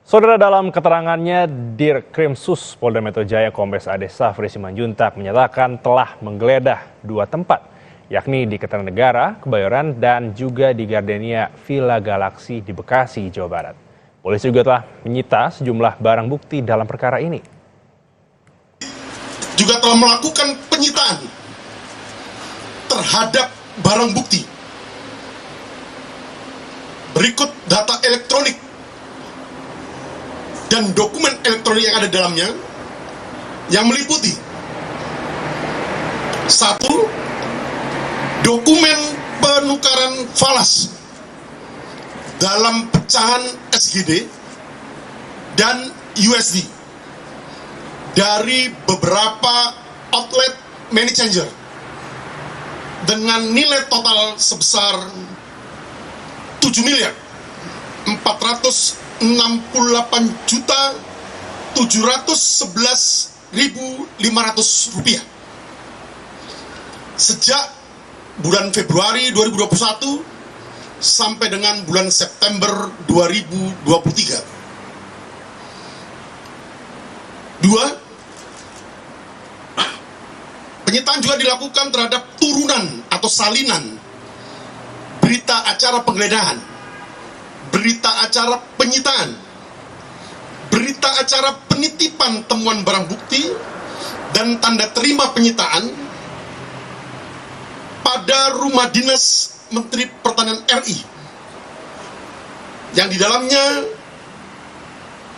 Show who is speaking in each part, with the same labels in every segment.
Speaker 1: Saudara, dalam keterangannya, Dirkrimsus Polda Metro Jaya Kombes Ade Safri Simanjuntak menyatakan telah menggeledah dua tempat, yakni di Kertanegara, Kebayoran, dan juga di Gardenia Villa Galaxy di Bekasi, Jawa Barat. Polisi juga telah menyita sejumlah barang bukti dalam perkara ini.
Speaker 2: Juga telah melakukan penyitaan terhadap barang bukti. Berikut data elektronik dan dokumen elektronik yang ada di dalamnya, yang meliputi: 1. Dokumen penukaran falas dalam pecahan SGD dan USD dari beberapa outlet money changer dengan nilai total sebesar 7.468.711.500 rupiah sejak bulan Februari 2021 sampai dengan bulan September 2023. 2. Penyitaan juga dilakukan terhadap turunan atau salinan berita acara penggeledahan, berita acara penyitaan, berita acara penitipan temuan barang bukti, dan tanda terima penyitaan pada Rumah Dinas Menteri Pertanian RI, yang di dalamnya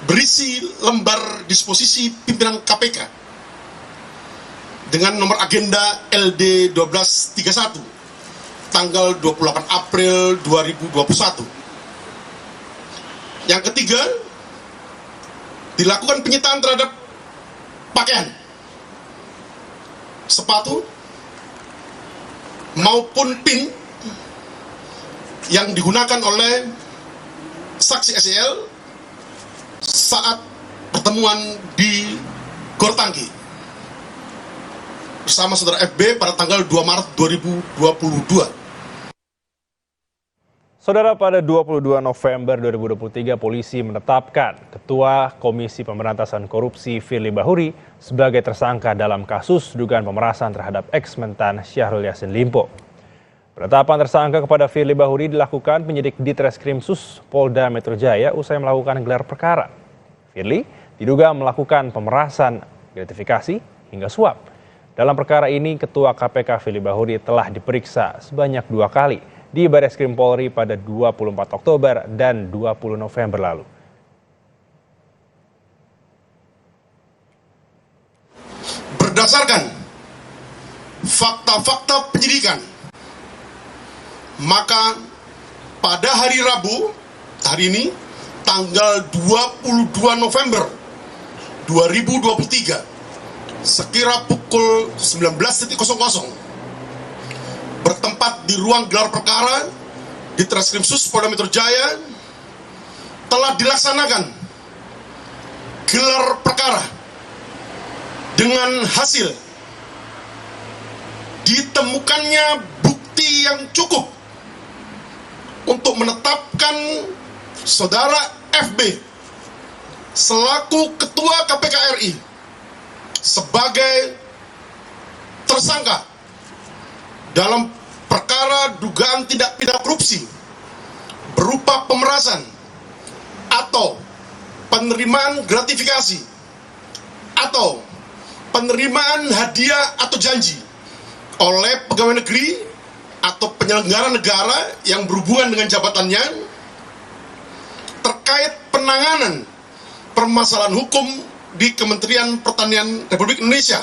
Speaker 2: berisi lembar disposisi pimpinan KPK dengan nomor agenda LD 1231 tanggal 28 April 2021. Yang ketiga, dilakukan penyitaan terhadap pakaian, sepatu, maupun pin yang digunakan oleh saksi SEL saat pertemuan di Gor Tangki bersama saudara FB pada tanggal 2 Maret 2022.
Speaker 1: Saudara, pada 22 November 2023, polisi menetapkan Ketua Komisi Pemberantasan Korupsi Firly Bahuri sebagai tersangka dalam kasus dugaan pemerasan terhadap ex-Mentan Syahrul Yassin Limpo. Penetapan tersangka kepada Firly Bahuri dilakukan penyidik Ditreskrimsus Polda Metro Jaya usai melakukan gelar perkara. Firly diduga melakukan pemerasan, gratifikasi, hingga suap. Dalam perkara ini, Ketua KPK Firly Bahuri telah diperiksa sebanyak 2 kali di Barreskrim Polri pada 24 Oktober dan 20 November lalu.
Speaker 2: Berdasarkan fakta-fakta penyidikan, maka pada hari Rabu, hari ini, tanggal 22 November 2023, sekira pukul 19.00, bertempat di ruang gelar perkara di Ditreskrimsus Polda Metro Jaya, telah dilaksanakan gelar perkara dengan hasil ditemukannya bukti yang cukup untuk menetapkan saudara FB selaku Ketua KPK RI sebagai tersangka dalam perkara dugaan tindak pidana korupsi berupa pemerasan atau penerimaan gratifikasi atau penerimaan hadiah atau janji oleh pegawai negeri atau penyelenggara negara yang berhubungan dengan jabatannya terkait penanganan permasalahan hukum di Kementerian Pertanian Republik Indonesia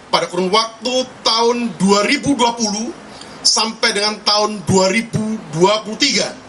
Speaker 2: pada kurun waktu tahun 2020 sampai dengan tahun 2023.